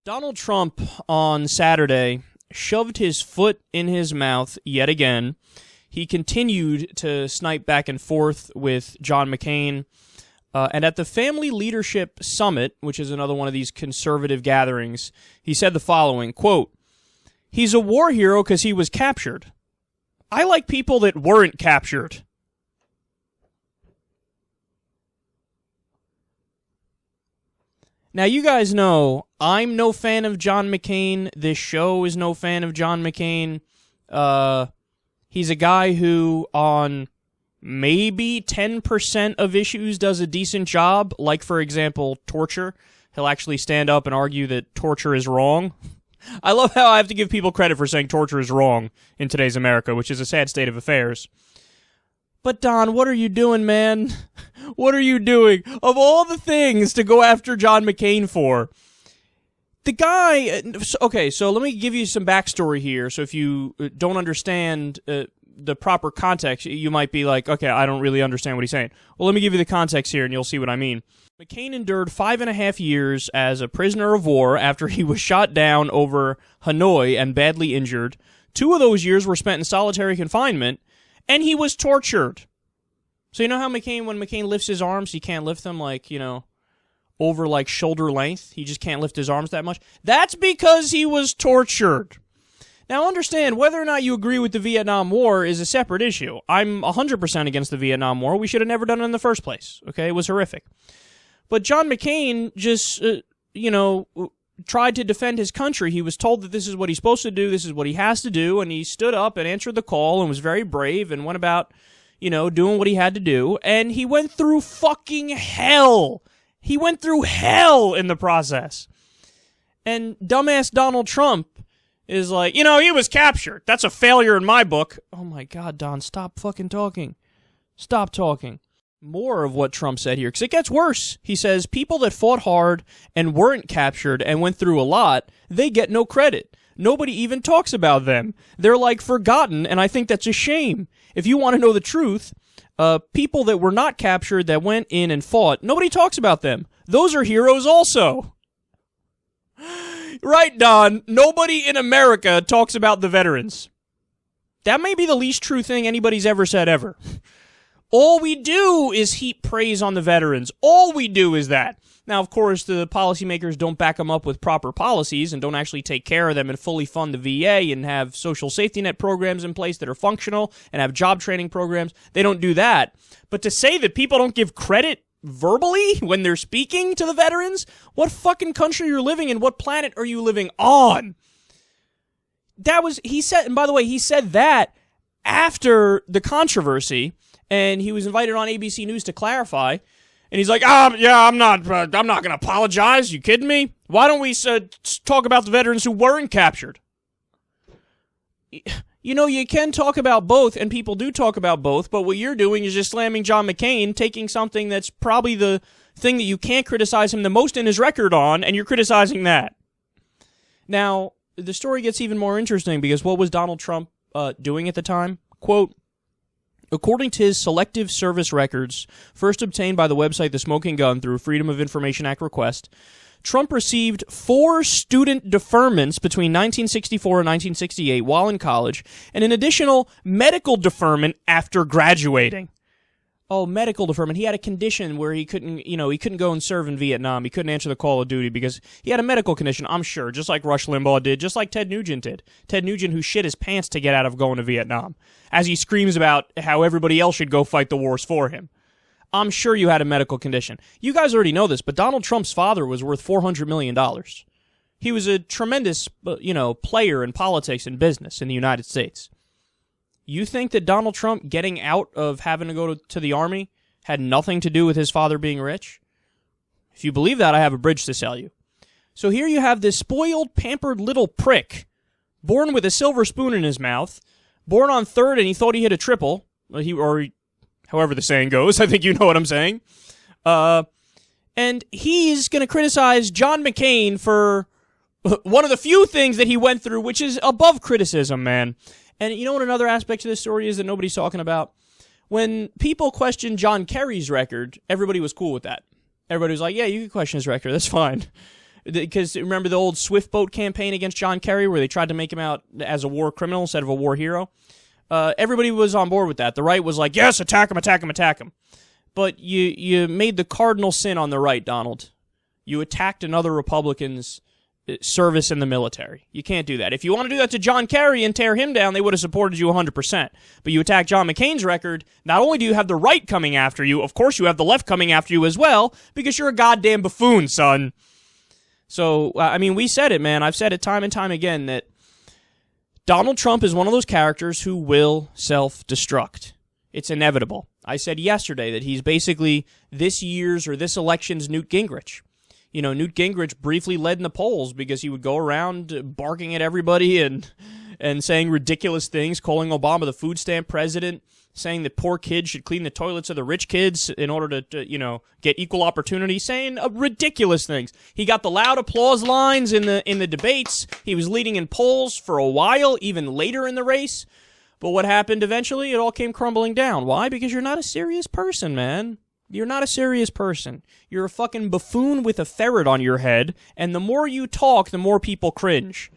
Donald Trump on Saturday shoved his foot in his mouth yet again. He continued to snipe back and forth with John McCain. And at the Family Leadership Summit, which is another one of these conservative gatherings, he said the following, quote, "He's a war hero because he was captured. I like people that weren't captured." Now, you guys know I'm no fan of John McCain. This show is no fan of John McCain. He's a guy who, on maybe 10% of issues, does a decent job. Like, for example, torture. He'll actually stand up and argue that torture is wrong. I love how I have to give people credit for saying torture is wrong in today's America, which is a sad state of affairs. But, Don, what are you doing, man? What are you doing? Of all the things to go after John McCain for, the guy... Okay, so let me give you some backstory here. So if you don't understand the proper context, you might be like, okay, I don't really understand what he's saying. Well, let me give you the context here, and you'll see what I mean. McCain endured 5.5 years as a prisoner of war after he was shot down over Hanoi and badly injured. 2 of those years were spent in solitary confinement, and he was tortured. So you know how McCain, when McCain lifts his arms, he can't lift them like, over like shoulder length? He just can't lift his arms that much? That's because he was tortured. Now understand, whether or not you agree with the Vietnam War is a separate issue. I'm 100% against the Vietnam War. We should have never done it in the first place. Okay, it was horrific. But John McCain just, tried to defend his country. He was told that this is what he's supposed to do, this is what he has to do, and he stood up and answered the call and was very brave and went about, doing what he had to do, and he went through fucking hell. He went through hell in the process. And dumbass Donald Trump is like, he was captured. That's a failure in my book. Oh my God, Don, stop fucking talking. Stop talking. More of what Trump said here, because it gets worse. He says, people that fought hard and weren't captured and went through a lot, they get no credit. Nobody even talks about them. They're like forgotten, and I think that's a shame. If you want to know the truth, people that were not captured, that went in and fought, nobody talks about them. Those are heroes also. Right, Don, nobody in America talks about the veterans. That may be the least true thing anybody's ever said ever. All we do is heap praise on the veterans. All we do is that. Now, of course, the policymakers don't back them up with proper policies and don't actually take care of them and fully fund the VA and have social safety net programs in place that are functional and have job training programs. They don't do that. But to say that people don't give credit verbally when they're speaking to the veterans, what fucking country you're living in? What planet are you living on? He said, and by the way, he said that after the controversy. And he was invited on ABC News to clarify. And he's like, I'm not going to apologize. You kidding me? Why don't we talk about the veterans who weren't captured? You can talk about both, and people do talk about both, but what you're doing is just slamming John McCain, taking something that's probably the thing that you can't criticize him the most in his record on, and you're criticizing that. Now, the story gets even more interesting, because what was Donald Trump doing at the time? Quote, according to his selective service records, first obtained by the website The Smoking Gun through Freedom of Information Act request, Trump received 4 student deferments between 1964 and 1968 while in college, and an additional medical deferment after graduating. Oh, medical deferment. He had a condition where he couldn't go and serve in Vietnam. He couldn't answer the call of duty because he had a medical condition, I'm sure, just like Rush Limbaugh did, just like Ted Nugent did. Ted Nugent, who shit his pants to get out of going to Vietnam, as he screams about how everybody else should go fight the wars for him. I'm sure you had a medical condition. You guys already know this, but Donald Trump's father was worth $400 million. He was a tremendous, player in politics and business in the United States. You think that Donald Trump getting out of having to go to the army had nothing to do with his father being rich? If you believe that, I have a bridge to sell you. So here you have this spoiled, pampered little prick, born with a silver spoon in his mouth, born on third and he thought he hit a triple, however the saying goes, I think you know what I'm saying. And he's going to criticize John McCain for one of the few things that he went through, which is above criticism, man. And you know what another aspect of this story is that nobody's talking about? When people questioned John Kerry's record, everybody was cool with that. Everybody was like, yeah, you can question his record, that's fine. Because remember the old Swift boat campaign against John Kerry where they tried to make him out as a war criminal instead of a war hero? Everybody was on board with that. The right was like, yes, attack him, attack him, attack him. But you made the cardinal sin on the right, Donald. You attacked another Republican's service in the military. You can't do that. If you want to do that to John Kerry and tear him down, they would have supported you 100%. But you attack John McCain's record, not only do you have the right coming after you, of course you have the left coming after you as well, because you're a goddamn buffoon, son. So, I mean, we said it, man. I've said it time and time again that Donald Trump is one of those characters who will self-destruct. It's inevitable. I said yesterday that he's basically this year's or this election's Newt Gingrich. You know, Newt Gingrich briefly led in the polls because he would go around barking at everybody and saying ridiculous things, calling Obama the food stamp president, saying that poor kids should clean the toilets of the rich kids in order to get equal opportunity, saying ridiculous things. He got the loud applause lines in the debates. He was leading in polls for a while, even later in the race. But what happened eventually? It all came crumbling down. Why? Because you're not a serious person, man. You're not a serious person. You're a fucking buffoon with a ferret on your head, and the more you talk, the more people cringe.